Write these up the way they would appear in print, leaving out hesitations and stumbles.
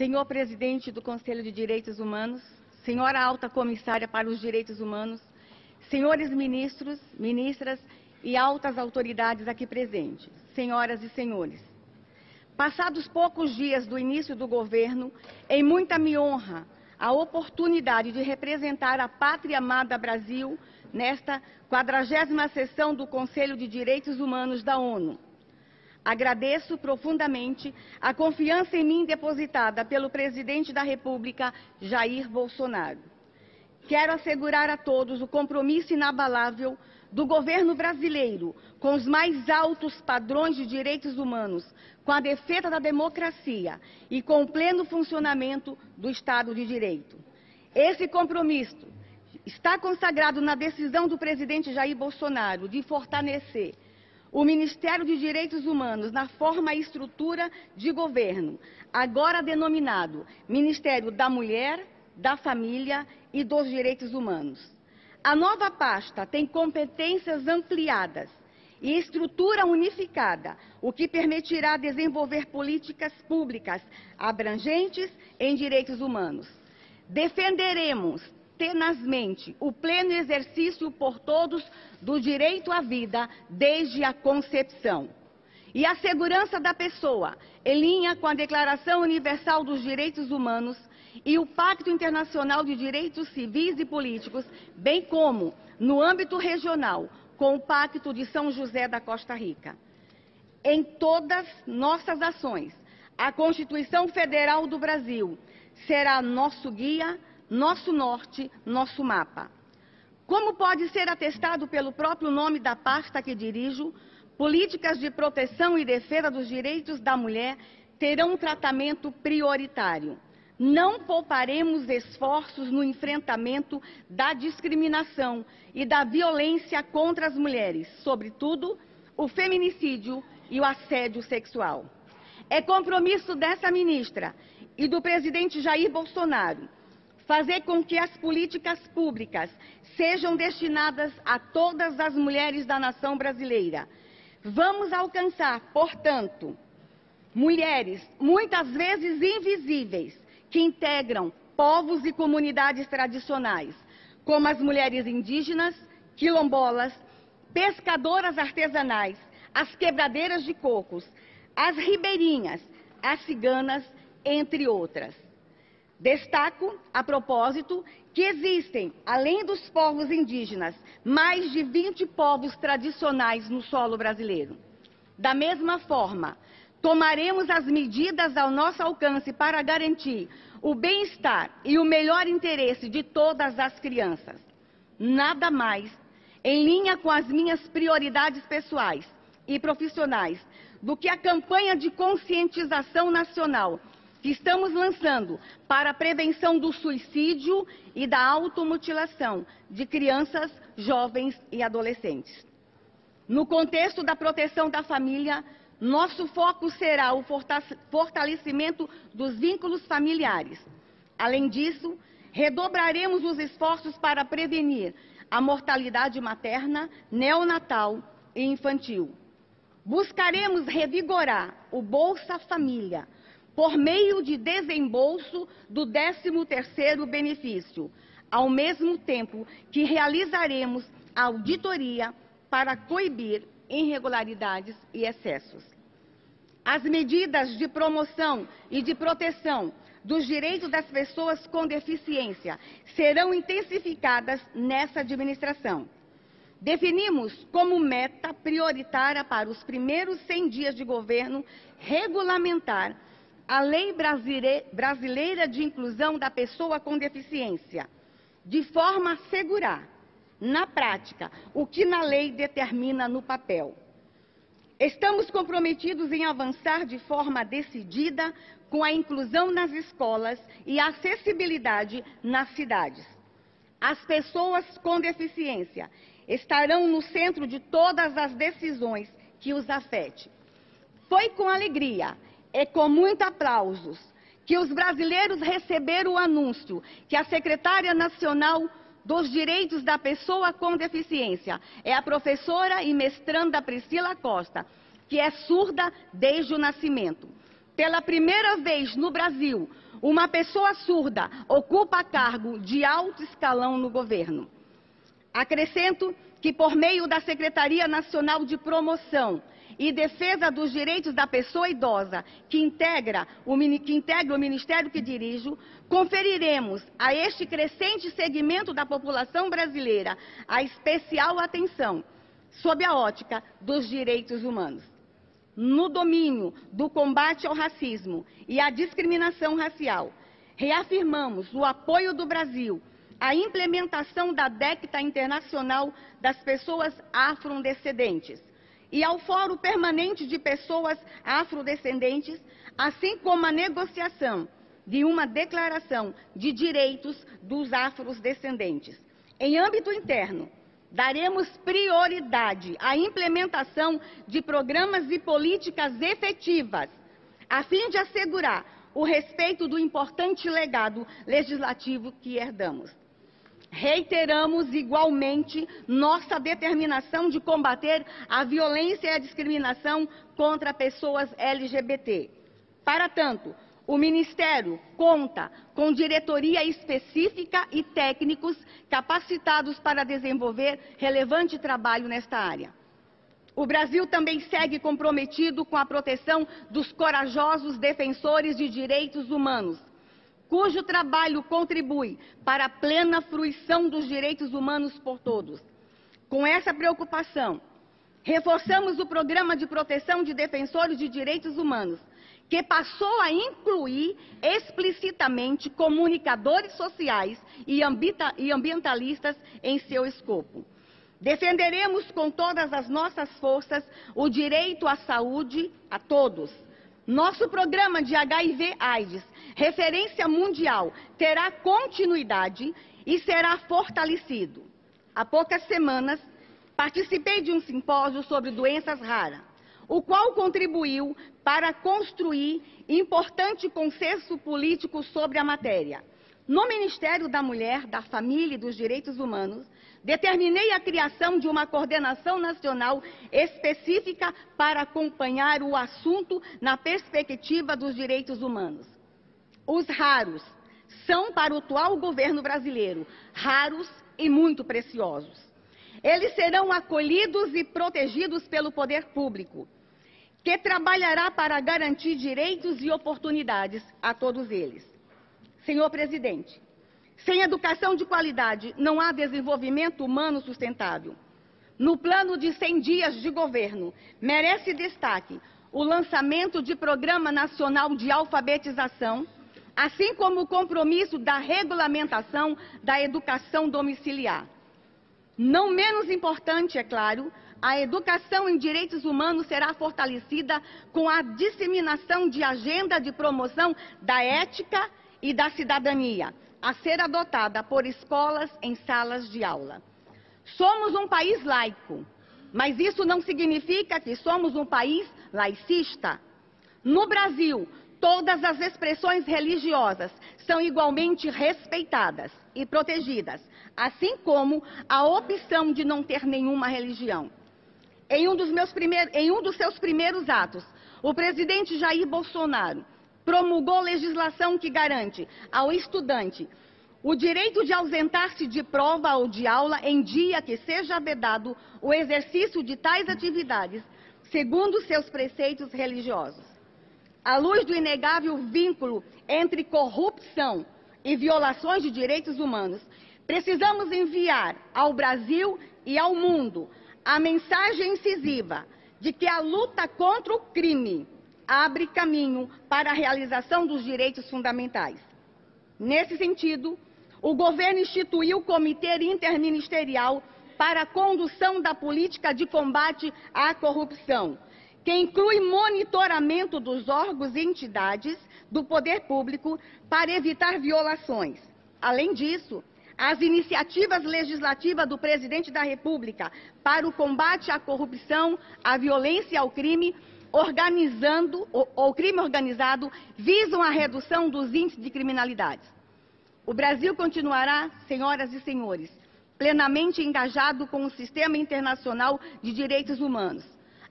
Senhor Presidente do Conselho de Direitos Humanos, Senhora Alta Comissária para os Direitos Humanos, senhores ministros, ministras e altas autoridades aqui presentes, senhoras e senhores. Passados poucos dias do início do governo, em muita me honra a oportunidade de representar a pátria amada Brasil nesta 40ª sessão do Conselho de Direitos Humanos da ONU. Agradeço profundamente a confiança em mim depositada pelo presidente da República, Jair Bolsonaro. Quero assegurar a todos o compromisso inabalável do governo brasileiro com os mais altos padrões de direitos humanos, com a defesa da democracia e com o pleno funcionamento do Estado de Direito. Esse compromisso está consagrado na decisão do presidente Jair Bolsonaro de fortalecer o Ministério de Direitos Humanos na forma e estrutura de governo, agora denominado Ministério da Mulher, da Família e dos Direitos Humanos. A nova pasta tem competências ampliadas e estrutura unificada, o que permitirá desenvolver políticas públicas abrangentes em direitos humanos. Defenderemos tenazmente o pleno exercício por todos do direito à vida desde a concepção. E a segurança da pessoa, em linha com a Declaração Universal dos Direitos Humanos e o Pacto Internacional de Direitos Civis e Políticos, bem como, no âmbito regional, com o Pacto de São José da Costa Rica. Em todas nossas ações, a Constituição Federal do Brasil será nosso guia, nosso norte, nosso mapa. Como pode ser atestado pelo próprio nome da pasta que dirijo, políticas de proteção e defesa dos direitos da mulher terão um tratamento prioritário. Não pouparemos esforços no enfrentamento da discriminação e da violência contra as mulheres, sobretudo o feminicídio e o assédio sexual. É compromisso dessa ministra e do presidente Jair Bolsonaro fazer com que as políticas públicas sejam destinadas a todas as mulheres da nação brasileira. Vamos alcançar, portanto, mulheres muitas vezes invisíveis, que integram povos e comunidades tradicionais, como as mulheres indígenas, quilombolas, pescadoras artesanais, as quebradeiras de cocos, as ribeirinhas, as ciganas, entre outras. Destaco, a propósito, que existem, além dos povos indígenas, mais de 20 povos tradicionais no solo brasileiro. Da mesma forma, tomaremos as medidas ao nosso alcance para garantir o bem-estar e o melhor interesse de todas as crianças. Nada mais, em linha com as minhas prioridades pessoais e profissionais, do que a campanha de conscientização nacional que estamos lançando para a prevenção do suicídio e da automutilação de crianças, jovens e adolescentes. No contexto da proteção da família, nosso foco será o fortalecimento dos vínculos familiares. Além disso, redobraremos os esforços para prevenir a mortalidade materna, neonatal e infantil. Buscaremos revigorar o Bolsa Família, por meio de desembolso do 13º benefício, ao mesmo tempo que realizaremos a auditoria para coibir irregularidades e excessos. As medidas de promoção e de proteção dos direitos das pessoas com deficiência serão intensificadas nessa administração. Definimos como meta prioritária para os primeiros 100 dias de governo regulamentar a Lei Brasileira de Inclusão da Pessoa com Deficiência, de forma a assegurar, na prática, o que na lei determina no papel. Estamos comprometidos em avançar de forma decidida com a inclusão nas escolas e a acessibilidade nas cidades. As pessoas com deficiência estarão no centro de todas as decisões que os afetem. Foi com alegria e com muitos aplausos que os brasileiros receberam o anúncio que a secretária nacional dos Direitos da Pessoa com Deficiência é a professora e mestranda Priscila Costa, que é surda desde o nascimento. Pela primeira vez no Brasil, uma pessoa surda ocupa cargo de alto escalão no governo. Acrescento que, por meio da Secretaria Nacional de Promoção e Defesa dos Direitos da Pessoa Idosa, que integra o Ministério que dirijo, conferiremos a este crescente segmento da população brasileira a especial atenção sob a ótica dos direitos humanos. No domínio do combate ao racismo e à discriminação racial, reafirmamos o apoio do Brasil à implementação da Década Internacional das Pessoas Afrodescendentes e ao Fórum Permanente de Pessoas Afrodescendentes, assim como a negociação de uma Declaração de Direitos dos Afrodescendentes. Em âmbito interno, daremos prioridade à implementação de programas e políticas efetivas, a fim de assegurar o respeito do importante legado legislativo que herdamos. Reiteramos igualmente nossa determinação de combater a violência e a discriminação contra pessoas LGBT. Para tanto, o Ministério conta com diretoria específica e técnicos capacitados para desenvolver relevante trabalho nesta área. O Brasil também segue comprometido com a proteção dos corajosos defensores de direitos humanos, cujo trabalho contribui para a plena fruição dos direitos humanos por todos. Com essa preocupação, reforçamos o Programa de Proteção de Defensores de Direitos Humanos, que passou a incluir explicitamente comunicadores sociais e ambientalistas em seu escopo. Defenderemos com todas as nossas forças o direito à saúde a todos. Nosso programa de HIV/AIDS, referência mundial, terá continuidade e será fortalecido. Há poucas semanas, participei de um simpósio sobre doenças raras, o qual contribuiu para construir importante consenso político sobre a matéria. No Ministério da Mulher, da Família e dos Direitos Humanos, determinei a criação de uma coordenação nacional específica para acompanhar o assunto na perspectiva dos direitos humanos. Os raros são, para o atual governo brasileiro, raros e muito preciosos. Eles serão acolhidos e protegidos pelo poder público, que trabalhará para garantir direitos e oportunidades a todos eles. Senhor Presidente, sem educação de qualidade não há desenvolvimento humano sustentável. No plano de 100 dias de governo, merece destaque o lançamento de Programa Nacional de Alfabetização, assim como o compromisso da regulamentação da educação domiciliar. Não menos importante, é claro, a educação em direitos humanos será fortalecida com a disseminação de agenda de promoção da ética e da cidadania, a ser adotada por escolas em salas de aula. Somos um país laico, mas isso não significa que somos um país laicista. No Brasil, todas as expressões religiosas são igualmente respeitadas e protegidas, assim como a opção de não ter nenhuma religião. Em um dos seus primeiros atos, o presidente Jair Bolsonaro promulgou legislação que garante ao estudante o direito de ausentar-se de prova ou de aula em dia que seja vedado o exercício de tais atividades, segundo seus preceitos religiosos. À luz do inegável vínculo entre corrupção e violações de direitos humanos, precisamos enviar ao Brasil e ao mundo a mensagem incisiva de que a luta contra o crime abre caminho para a realização dos direitos fundamentais. Nesse sentido, o governo instituiu o Comitê Interministerial para a condução da política de combate à corrupção, que inclui monitoramento dos órgãos e entidades do poder público para evitar violações. Além disso, as iniciativas legislativas do Presidente da República para o combate à corrupção, à violência e ao crime organizado visam a redução dos índices de criminalidade. O Brasil continuará, senhoras e senhores, plenamente engajado com o Sistema Internacional de Direitos Humanos.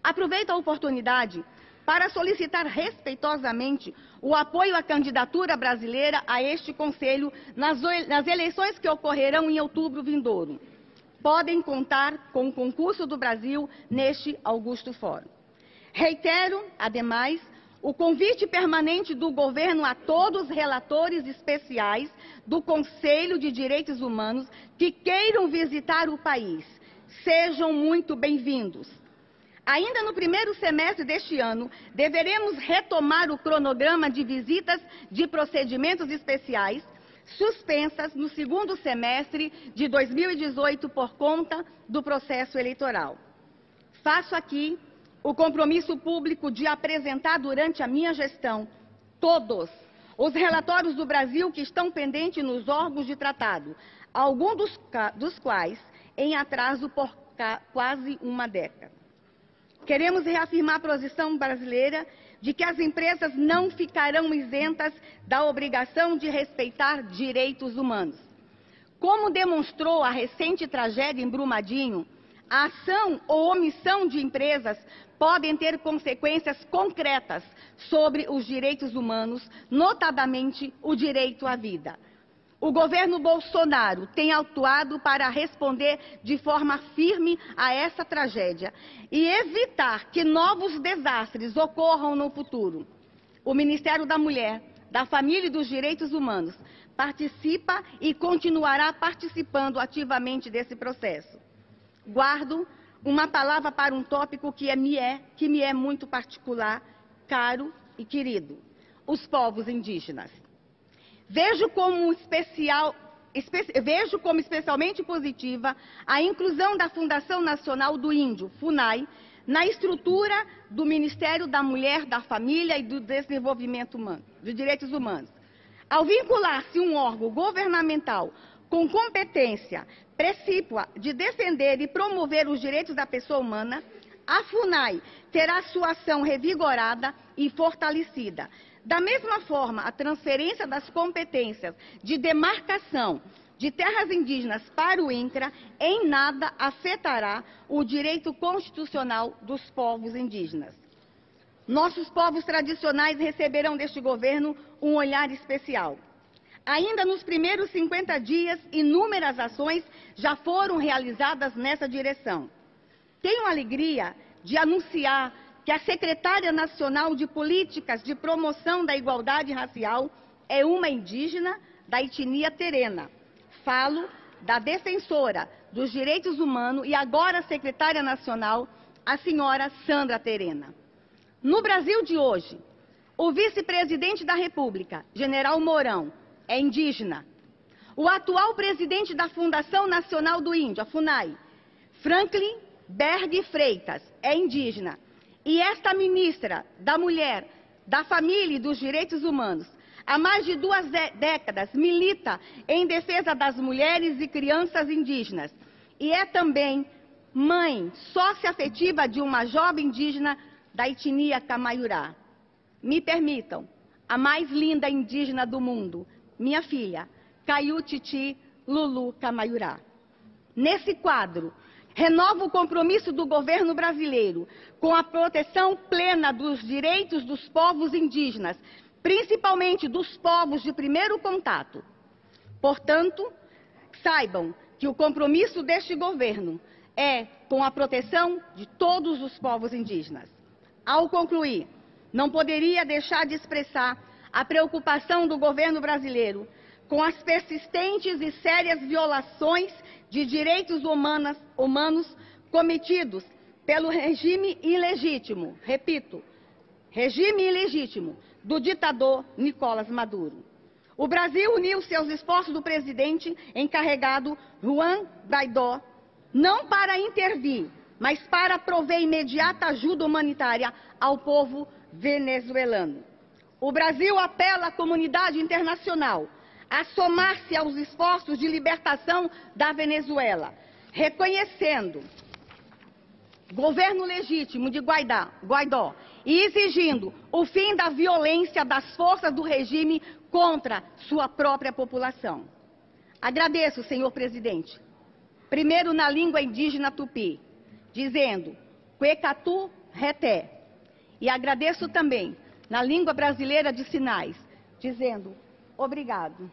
Aproveito a oportunidade para solicitar respeitosamente o apoio à candidatura brasileira a este Conselho nas eleições que ocorrerão em outubro vindouro. Podem contar com o concurso do Brasil neste augusto fórum. Reitero, ademais, o convite permanente do governo a todos os relatores especiais do Conselho de Direitos Humanos que queiram visitar o país. Sejam muito bem-vindos. Ainda no primeiro semestre deste ano, deveremos retomar o cronograma de visitas de procedimentos especiais suspensas no segundo semestre de 2018 por conta do processo eleitoral. Faço aqui o compromisso público de apresentar durante a minha gestão todos os relatórios do Brasil que estão pendentes nos órgãos de tratado, alguns dos quais em atraso por quase uma década. Queremos reafirmar a posição brasileira de que as empresas não ficarão isentas da obrigação de respeitar direitos humanos. Como demonstrou a recente tragédia em Brumadinho, a ação ou omissão de empresas podem ter consequências concretas sobre os direitos humanos, notadamente o direito à vida. O governo Bolsonaro tem atuado para responder de forma firme a essa tragédia e evitar que novos desastres ocorram no futuro. O Ministério da Mulher, da Família e dos Direitos Humanos participa e continuará participando ativamente desse processo. Guardo uma palavra para um tópico que me é muito particular, caro e querido: os povos indígenas. Vejo como especialmente positiva a inclusão da Fundação Nacional do Índio, FUNAI, na estrutura do Ministério da Mulher, da Família e do Desenvolvimento Humano, dos Direitos Humanos. Ao vincular-se um órgão governamental com competência precípua de defender e promover os direitos da pessoa humana, a FUNAI terá sua ação revigorada e fortalecida. Da mesma forma, a transferência das competências de demarcação de terras indígenas para o INCRA em nada afetará o direito constitucional dos povos indígenas. Nossos povos tradicionais receberão deste governo um olhar especial. Ainda nos primeiros 50 dias, inúmeras ações já foram realizadas nessa direção. Tenho a alegria de anunciar que a secretária nacional de Políticas de Promoção da Igualdade Racial é uma indígena da etnia terena. Falo da defensora dos direitos humanos e agora secretária nacional, a senhora Sandra Terena. No Brasil de hoje, o vice-presidente da República, general Mourão, é indígena. O atual presidente da Fundação Nacional do Índio, a FUNAI, Franklin Berg Freitas, é indígena. E esta ministra da Mulher, da Família e dos Direitos Humanos, há mais de 2 décadas, milita em defesa das mulheres e crianças indígenas. E é também mãe, sócia afetiva de uma jovem indígena da etnia Camaiurá. Me permitam, a mais linda indígena do mundo, minha filha, Caiu Titi Lulu Camaiurá. Nesse quadro, renovo o compromisso do governo brasileiro com a proteção plena dos direitos dos povos indígenas, principalmente dos povos de primeiro contato. Portanto, saibam que o compromisso deste governo é com a proteção de todos os povos indígenas. Ao concluir, não poderia deixar de expressar a preocupação do governo brasileiro com as persistentes e sérias violações de direitos humanos cometidos pelo regime ilegítimo, repito, regime ilegítimo do ditador Nicolás Maduro. O Brasil uniu seus esforços do presidente encarregado Juan Guaidó, não para intervir, mas para prover imediata ajuda humanitária ao povo venezuelano. O Brasil apela à comunidade internacional a somar-se aos esforços de libertação da Venezuela, reconhecendo o governo legítimo de Guaidó e exigindo o fim da violência das forças do regime contra sua própria população. Agradeço, senhor presidente, primeiro na língua indígena tupi, dizendo Cuecatu Reté, E agradeço também, na língua brasileira de sinais, dizendo obrigado.